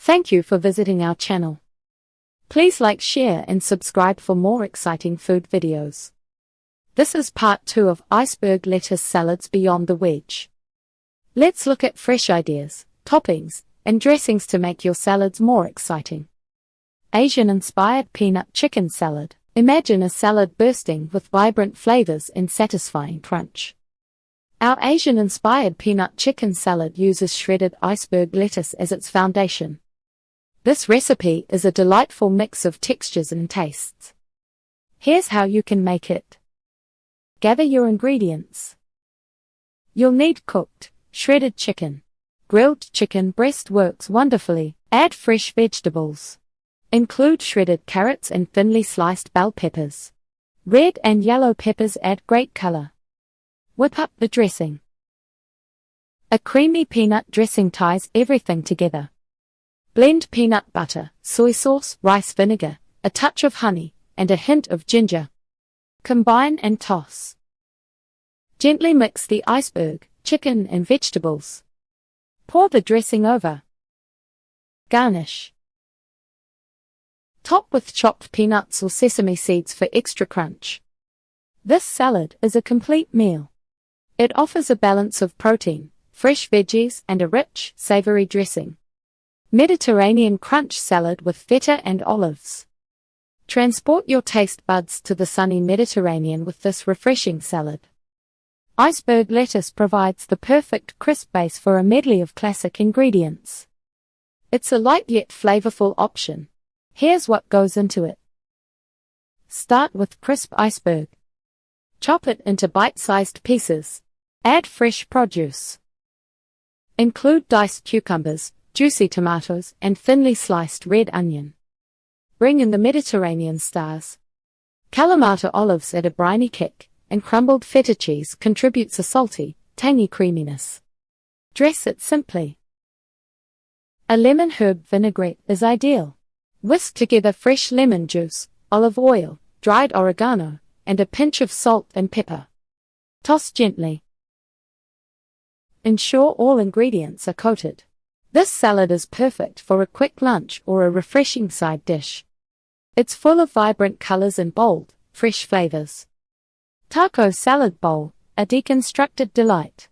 Thank you for visiting our channel. Please like, share and subscribe for more exciting food videos. This is part 2 of iceberg lettuce salads beyond the wedge. Let's look at fresh ideas, toppings, and dressings to make your salads more exciting. Asian-inspired peanut chicken salad. Imagine a salad bursting with vibrant flavors and satisfying crunch. Our Asian-inspired peanut chicken salad uses shredded iceberg lettuce as its foundation. This recipe is a delightful mix of textures and tastes. Here's how you can make it. Gather your ingredients. You'll need cooked, shredded chicken. Grilled chicken breast works wonderfully. Add fresh vegetables. Include shredded carrots and thinly sliced bell peppers. Red and yellow peppers add great color. Whip up the dressing. A creamy peanut dressing ties everything together. Blend peanut butter, soy sauce, rice vinegar, a touch of honey, and a hint of ginger. Combine and toss. Gently mix the iceberg, chicken and vegetables. Pour the dressing over. Garnish. Top with chopped peanuts or sesame seeds for extra crunch. This salad is a complete meal. It offers a balance of protein, fresh veggies and a rich, savory dressing. Mediterranean crunch salad with feta and olives. Transport your taste buds to the sunny Mediterranean with this refreshing salad. Iceberg lettuce provides the perfect crisp base for a medley of classic ingredients. It's a light yet flavorful option. Here's what goes into it. Start with crisp iceberg. Chop it into bite-sized pieces. Add fresh produce. Include diced cucumbers, juicy tomatoes, and thinly sliced red onion. Bring in the Mediterranean stars. Kalamata olives add a briny kick, and crumbled feta cheese contributes a salty, tangy creaminess. Dress it simply. A lemon herb vinaigrette is ideal. Whisk together fresh lemon juice, olive oil, dried oregano, and a pinch of salt and pepper. Toss gently. Ensure all ingredients are coated. This salad is perfect for a quick lunch or a refreshing side dish. It's full of vibrant colors and bold, fresh flavors. Taco salad bowl, a deconstructed delight.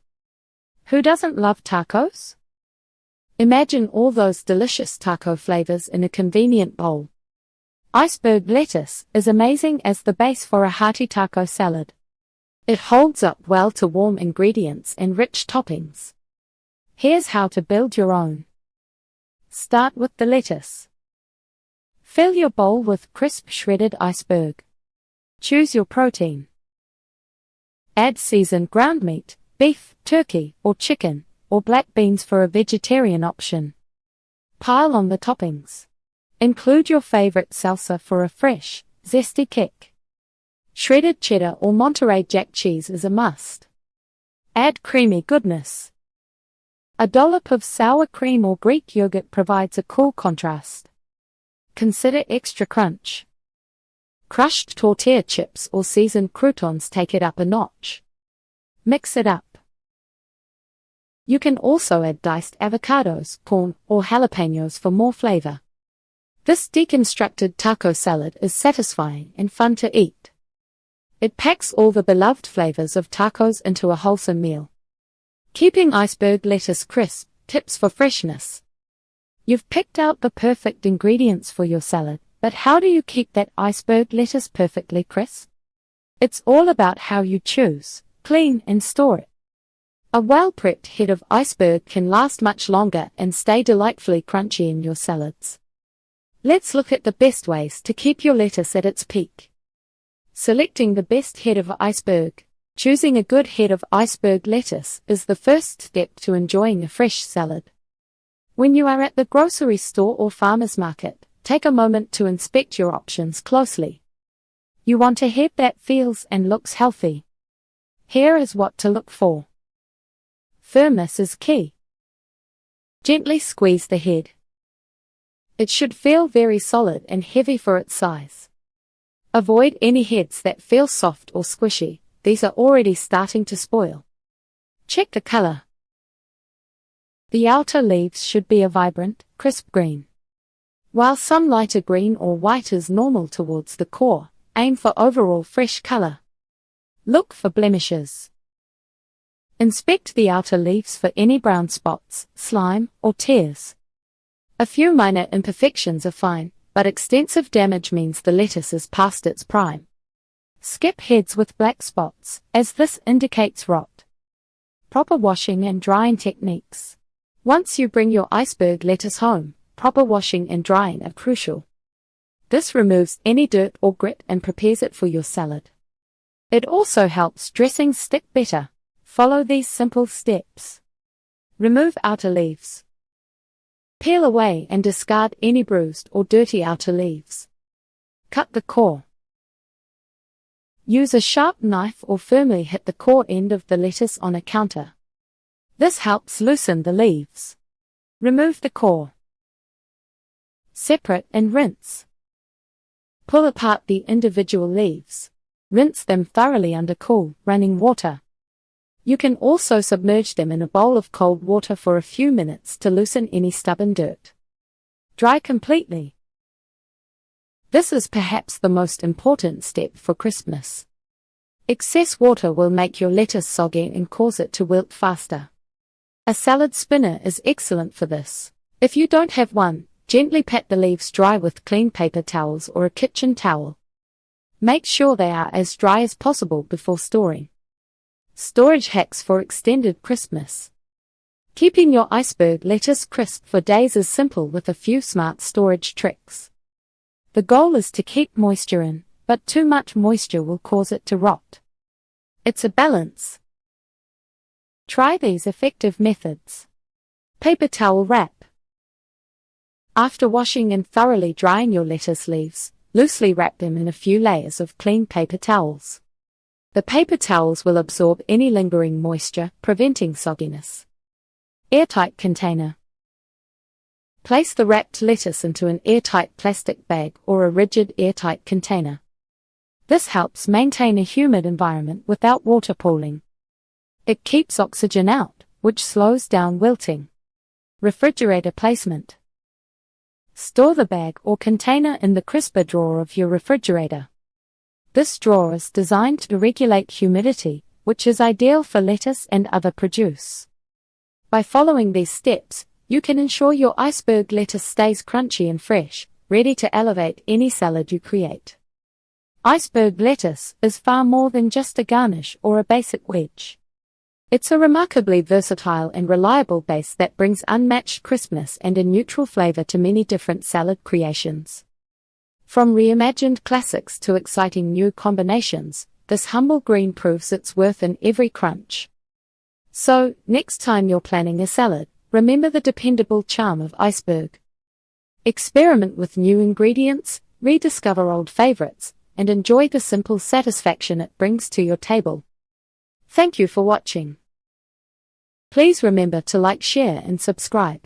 Who doesn't love tacos? Imagine all those delicious taco flavors in a convenient bowl. Iceberg lettuce is amazing as the base for a hearty taco salad. It holds up well to warm ingredients and rich toppings. Here's how to build your own. Start with the lettuce. Fill your bowl with crisp shredded iceberg. Choose your protein. Add seasoned ground meat, beef, turkey, or chicken, or black beans for a vegetarian option. Pile on the toppings. Include your favorite salsa for a fresh, zesty kick. Shredded cheddar or Monterey Jack cheese is a must. Add creamy goodness. A dollop of sour cream or Greek yogurt provides a cool contrast. Consider extra crunch. Crushed tortilla chips or seasoned croutons take it up a notch. Mix it up. You can also add diced avocados, corn, or jalapenos for more flavor. This deconstructed taco salad is satisfying and fun to eat. It packs all the beloved flavors of tacos into a wholesome meal. Keeping iceberg lettuce crisp, tips for freshness. You've picked out the perfect ingredients for your salad, but how do you keep that iceberg lettuce perfectly crisp? It's all about how you choose, clean, and store it. A well-prepped head of iceberg can last much longer and stay delightfully crunchy in your salads. Let's look at the best ways to keep your lettuce at its peak. Selecting the best head of iceberg. Choosing a good head of iceberg lettuce is the first step to enjoying a fresh salad. When you are at the grocery store or farmer's market, take a moment to inspect your options closely. You want a head that feels and looks healthy. Here is what to look for. Firmness is key. Gently squeeze the head. It should feel very solid and heavy for its size. Avoid any heads that feel soft or squishy, these are already starting to spoil. Check the color. The outer leaves should be a vibrant, crisp green. While some lighter green or white is normal towards the core, aim for overall fresh color. Look for blemishes. Inspect the outer leaves for any brown spots, slime, or tears. A few minor imperfections are fine, but extensive damage means the lettuce is past its prime. Skip heads with black spots, as this indicates rot. Proper washing and drying techniques. Once you bring your iceberg lettuce home, proper washing and drying are crucial. This removes any dirt or grit and prepares it for your salad. It also helps dressings stick better. Follow these simple steps. Remove outer leaves. Peel away and discard any bruised or dirty outer leaves. Cut the core. Use a sharp knife or firmly hit the core end of the lettuce on a counter. This helps loosen the leaves. Remove the core. Separate and rinse. Pull apart the individual leaves. Rinse them thoroughly under cool, running water. You can also submerge them in a bowl of cold water for a few minutes to loosen any stubborn dirt. Dry completely. This is perhaps the most important step for crispness. Excess water will make your lettuce soggy and cause it to wilt faster. A salad spinner is excellent for this. If you don't have one, gently pat the leaves dry with clean paper towels or a kitchen towel. Make sure they are as dry as possible before storing. Storage hacks for extended crispness. Keeping your iceberg lettuce crisp for days is simple with a few smart storage tricks. The goal is to keep moisture in, but too much moisture will cause it to rot. It's a balance. Try these effective methods. Paper towel wrap. After washing and thoroughly drying your lettuce leaves, loosely wrap them in a few layers of clean paper towels. The paper towels will absorb any lingering moisture, preventing sogginess. Airtight container. Place the wrapped lettuce into an airtight plastic bag or a rigid airtight container. This helps maintain a humid environment without water pooling. It keeps oxygen out, which slows down wilting. Refrigerator placement. Store the bag or container in the crisper drawer of your refrigerator. This drawer is designed to regulate humidity, which is ideal for lettuce and other produce. By following these steps, you can ensure your iceberg lettuce stays crunchy and fresh, ready to elevate any salad you create. Iceberg lettuce is far more than just a garnish or a basic wedge. It's a remarkably versatile and reliable base that brings unmatched crispness and a neutral flavor to many different salad creations. From reimagined classics to exciting new combinations, this humble green proves its worth in every crunch. So, next time you're planning a salad, remember the dependable charm of iceberg. Experiment with new ingredients, rediscover old favorites, and enjoy the simple satisfaction it brings to your table. Thank you for watching. Please remember to like, share, and subscribe.